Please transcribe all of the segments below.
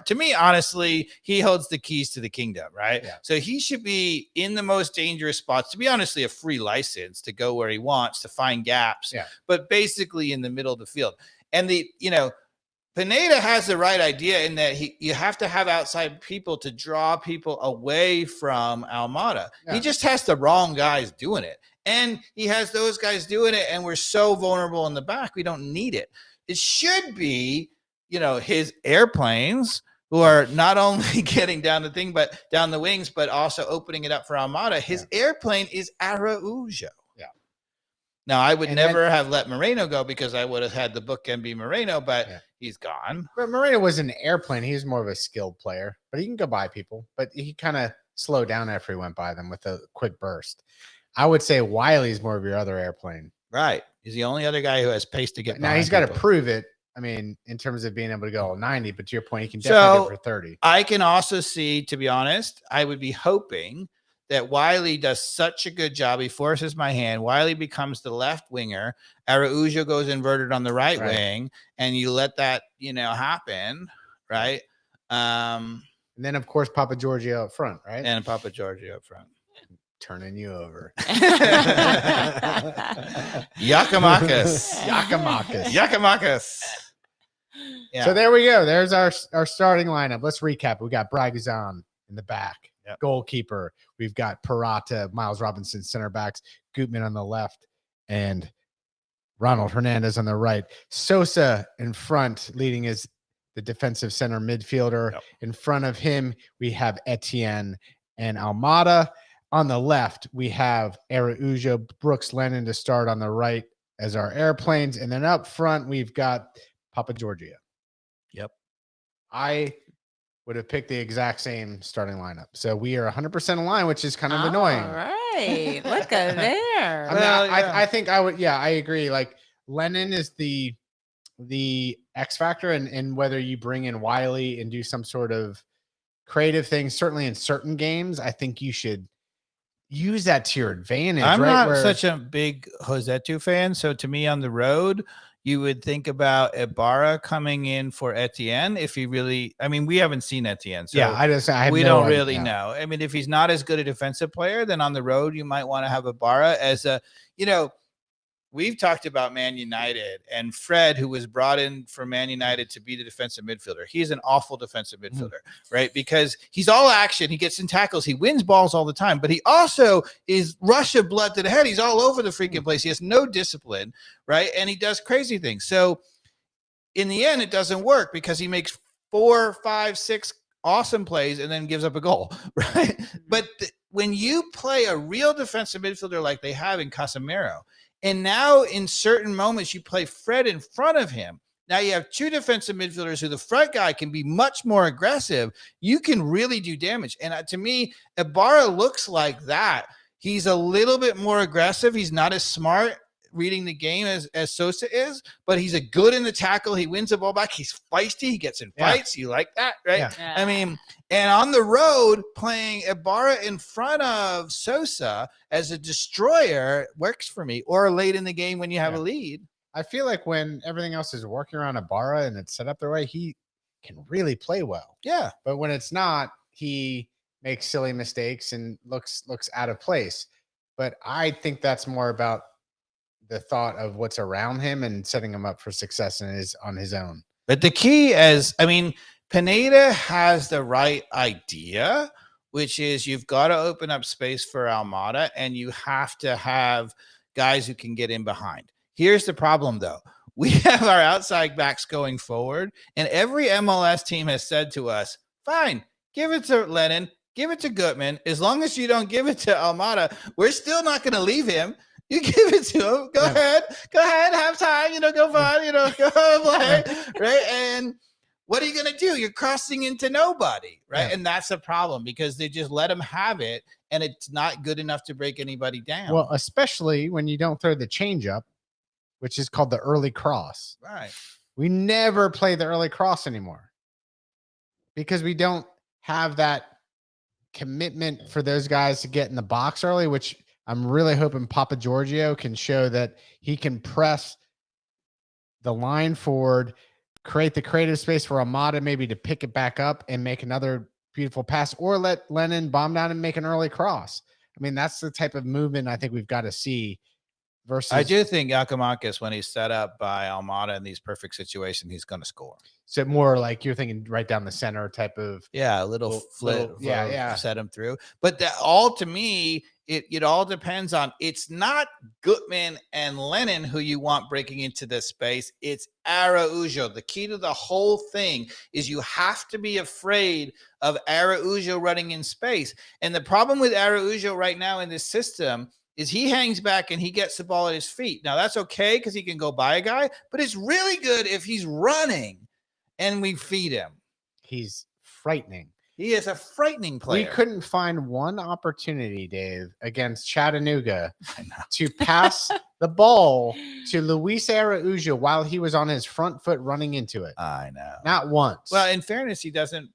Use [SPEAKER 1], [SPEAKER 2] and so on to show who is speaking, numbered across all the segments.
[SPEAKER 1] To me, honestly, he holds the keys to the kingdom, right?
[SPEAKER 2] Yeah.
[SPEAKER 1] So he should be in the most dangerous spots, to be honestly, a free license to go where he wants, to find gaps, but basically in the middle of the field. And Pineda has the right idea in that you have to have outside people to draw people away from Almada. Yeah. He just has the wrong guys doing it. And he has those guys doing it, and we're so vulnerable in the back, we don't need it. It should be, his airplanes who are not only getting down the wings, but also opening it up for Almada. His airplane is Araujo. Yeah. Now, I would never have let Moreno go because I would have had the bookend be Moreno, but he's gone.
[SPEAKER 2] But Moreno was an airplane. He was more of a skilled player, but he can go by people. But he kind of slowed down after he went by them with a quick burst. I would say Wiley's more of your other airplane.
[SPEAKER 1] Right. He's the only other guy who has pace to get.
[SPEAKER 2] Now he's got to prove it. I mean, in terms of being able to go 90, but to your point, he can definitely go for 30.
[SPEAKER 1] I can also see, to be honest, I would be hoping that Wiley does such a good job. He forces my hand. Wiley becomes the left winger. Araujo goes inverted on the right wing, and you let that, happen, right?
[SPEAKER 2] And then, of course, Papa Giorgio up front, right?
[SPEAKER 1] And Papa Giorgio up front.
[SPEAKER 2] Turning you over.
[SPEAKER 1] Yakamakis.
[SPEAKER 2] Yeah. So there we go. There's our starting lineup. Let's recap. We got Bragazon in the back, goalkeeper. We've got Parata, Miles Robinson, center backs, Gutman on the left, and Ronald Hernandez on the right. Sosa in front, leading as the defensive center midfielder. Yep. In front of him, we have Etienne and Almada. On the left, we have Araujo, Brooks, Lennon to start on the right as our airplanes. And then up front, we've got Papa Giorgio.
[SPEAKER 1] Yep.
[SPEAKER 2] I would have picked the exact same starting lineup. So we are 100% aligned, which is kind of annoying.
[SPEAKER 3] All right. Look at there.
[SPEAKER 2] I think I would. Yeah, I agree. Like Lennon is the X factor, and whether you bring in Wiley and do some sort of creative thing, certainly in certain games, I think you should use that to your advantage.
[SPEAKER 1] I'm not such a big Josetu fan. So to me on the road, you would think about Ibarra coming in for Etienne if he really, we haven't seen Etienne. So
[SPEAKER 2] we
[SPEAKER 1] don't really know. I mean, if he's not as good a defensive player, then on the road, you might want to have Ibarra as a, we've talked about Man United and Fred, who was brought in for Man United to be the defensive midfielder. He's an awful defensive midfielder, right? Because he's all action. He gets in tackles. He wins balls all the time, but he also is rush of blood to the head. He's all over the freaking place. He has no discipline, right? And he does crazy things. So in the end, it doesn't work because he makes 4, 5, 6 awesome plays and then gives up a goal, right? But when you play a real defensive midfielder like they have in Casemiro, and now in certain moments you play Fred in front of him. Now you have 2 defensive midfielders who the front guy can be much more aggressive. You can really do damage. And to me, Ibarra looks like that. He's a little bit more aggressive. He's not as smart reading the game as Sosa is, but he's a good in the tackle. He wins the ball back. He's feisty. He gets in fights. You like that, right? Yeah. And on the road, playing Ibarra in front of Sosa as a destroyer works for me, or late in the game when you have a lead.
[SPEAKER 2] I feel like when everything else is working around Ibarra and it's set up the way, he can really play well.
[SPEAKER 1] Yeah.
[SPEAKER 2] But when it's not, he makes silly mistakes and looks out of place. But I think that's more about the thought of what's around him and setting him up for success on his own.
[SPEAKER 1] But the key is, Pineda has the right idea, which is you've got to open up space for Almada and you have to have guys who can get in behind. Here's the problem, though. We have our outside backs going forward, and every MLS team has said to us, fine, give it to Lennon, give it to Gutman. As long as you don't give it to Almada, we're still not going to leave him. You give it to him. Go ahead, have time, go fun, go play, right? And what are you going to do? You're crossing into nobody, right? Yeah. And that's a problem because they just let him have it, and it's not good enough to break anybody down.
[SPEAKER 2] Well, especially when you don't throw the change up, which is called the early cross.
[SPEAKER 1] Right.
[SPEAKER 2] We never play the early cross anymore because we don't have that commitment for those guys to get in the box early, which I'm really hoping Papa Giorgio can show that he can press the line forward, create the creative space for Almada maybe to pick it back up and make another beautiful pass, or let Lennon bomb down and make an early cross. I mean, that's the type of movement I think we've got to see. Versus,
[SPEAKER 1] I do think Giakoumakis, when he's set up by Almada in these perfect situations, he's going to score.
[SPEAKER 2] So more like you're thinking right down the center type of.
[SPEAKER 1] Yeah, a little flip.
[SPEAKER 2] Yeah.
[SPEAKER 1] Set him through. But that all, to me, it all depends on, it's not Gutman and Lennon who you want breaking into this space. It's Araujo. The key to the whole thing is you have to be afraid of Araujo running in space. And the problem with Araujo right now in this system is he hangs back and he gets the ball at his feet. Now, that's okay because he can go by a guy, but it's really good if he's running and we feed him.
[SPEAKER 2] He's frightening.
[SPEAKER 1] He is a frightening player.
[SPEAKER 2] We couldn't find one opportunity, Dave, against Chattanooga to pass the ball to Luis Araujo while he was on his front foot running into it.
[SPEAKER 1] I know.
[SPEAKER 2] Not once.
[SPEAKER 1] Well, in fairness, he doesn't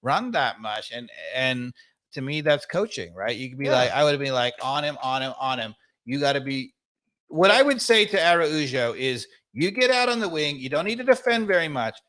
[SPEAKER 1] run that much. And to me, that's coaching, right? You could be like, I would have been like, on him. You got to be. What I would say to Araujo is you get out on the wing. You don't need to defend very much,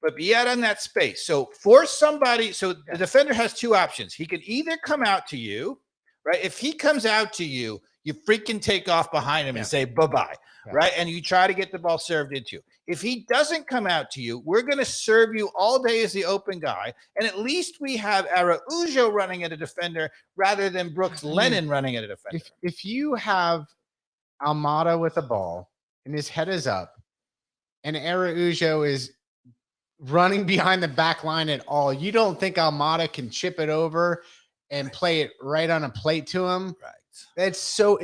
[SPEAKER 1] but be out on that space. So force somebody. So the defender has two options. He can either come out to you, right? If he comes out to you, you freaking take off behind him and say bye-bye, right? And you try to get the ball served into you. If he doesn't come out to you, we're going to serve you all day as the open guy. And at least we have Araujo running at a defender rather than Brooks Lennon running at a defender.
[SPEAKER 2] If you have Almada with the ball and his head is up and Araujo is running behind the back line at all, you don't think Almada can chip it over and play it right on a plate to him?
[SPEAKER 1] Right.
[SPEAKER 2] It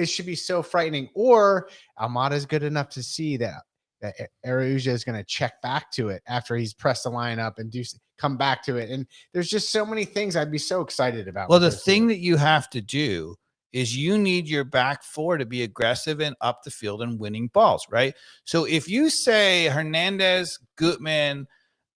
[SPEAKER 2] should be so frightening. Or Almada's good enough to see that Araujo is going to check back to it after he's pressed the line up and come back to it. And there's just so many things I'd be so excited about.
[SPEAKER 1] Well, the thing that you have to do is you need your back four to be aggressive and up the field and winning balls, right? So if you say Hernandez, Gutman,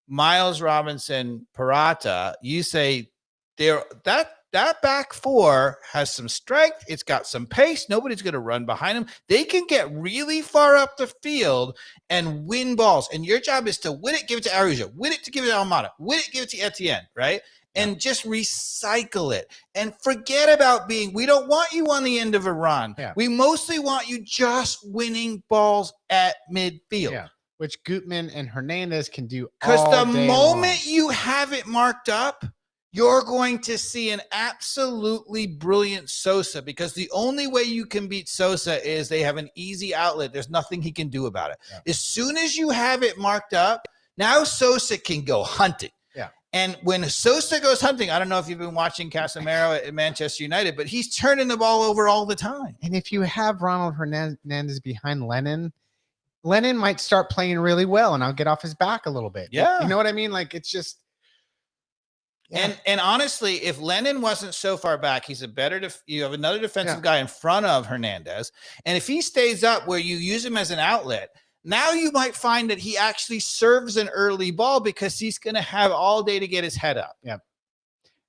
[SPEAKER 1] Miles Robinson, Purata, you say that back four has some strength. It's got some pace. Nobody's going to run behind them. They can get really far up the field and win balls. And your job is to win it, give it to Araujo, win it to give it to Almada, win it, give it to Etienne, right? And just recycle it and forget about we don't want you on the end of a run.
[SPEAKER 2] Yeah.
[SPEAKER 1] We mostly want you just winning balls at midfield.
[SPEAKER 2] Yeah. Which Gutman and Hernandez can do.
[SPEAKER 1] Because the moment you have it marked up, you're going to see an absolutely brilliant Sosa, because the only way you can beat Sosa is they have an easy outlet. There's nothing he can do about it. Yeah. As soon as you have it marked up, now Sosa can go hunting.
[SPEAKER 2] Yeah.
[SPEAKER 1] And when Sosa goes hunting, I don't know if you've been watching Casemiro at Manchester United, but he's turning the ball over all the time.
[SPEAKER 2] And if you have Ronald Hernandez behind Lennon might start playing really well, and I'll get off his back a little bit.
[SPEAKER 1] Yeah.
[SPEAKER 2] You know what I mean? Like, it's just.
[SPEAKER 1] Yeah. And honestly, if Lennon wasn't so far back, he's a better. You have another defensive guy in front of Hernandez, and if he stays up where you use him as an outlet, now you might find that he actually serves an early ball because he's going to have all day to get his head up.
[SPEAKER 2] Yeah,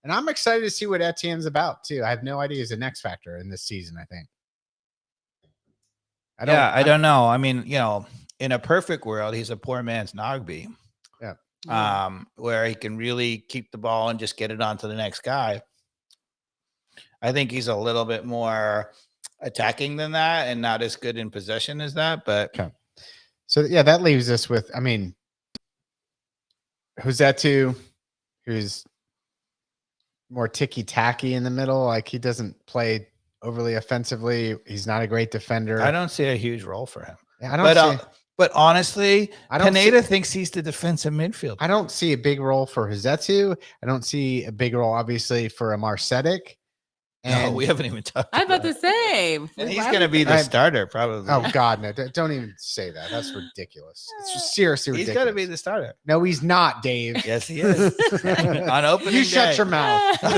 [SPEAKER 2] and I'm excited to see what Etienne's about too. I have no idea. He's the next factor in this season, I think.
[SPEAKER 1] I don't know. I mean, in a perfect world, he's a poor man's Nogby. Where he can really keep the ball and just get it on to the next guy. I think he's a little bit more attacking than that and not as good in possession as that. But
[SPEAKER 2] so that leaves us with, Josetu, who's more ticky-tacky in the middle. Like, he doesn't play overly offensively. He's not a great defender.
[SPEAKER 1] I don't see a huge role for him.
[SPEAKER 2] Yeah,
[SPEAKER 1] But honestly, Pineda thinks he's the defensive midfielder.
[SPEAKER 2] I don't see a big role for Josetu. I don't see a big role, obviously, for Amar Sedic.
[SPEAKER 1] No, we haven't even talked
[SPEAKER 3] I was about to say.
[SPEAKER 1] And he's going to be the starter, probably.
[SPEAKER 2] Oh, God, no. Don't even say that. That's ridiculous. It's just seriously ridiculous.
[SPEAKER 1] He's going to be the starter.
[SPEAKER 2] No, he's not, Dave.
[SPEAKER 1] Yes, he is. On opening
[SPEAKER 2] You
[SPEAKER 1] day.
[SPEAKER 2] shut your mouth.
[SPEAKER 3] What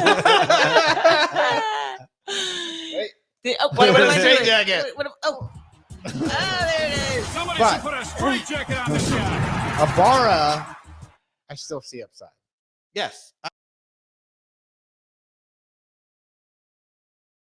[SPEAKER 3] am I
[SPEAKER 1] Straight
[SPEAKER 3] doing?
[SPEAKER 1] jacket.
[SPEAKER 3] There it is.
[SPEAKER 4] Somebody
[SPEAKER 2] But-
[SPEAKER 4] should put a straight jacket on this guy.
[SPEAKER 2] Ibarra, I still see upside.
[SPEAKER 1] Yes.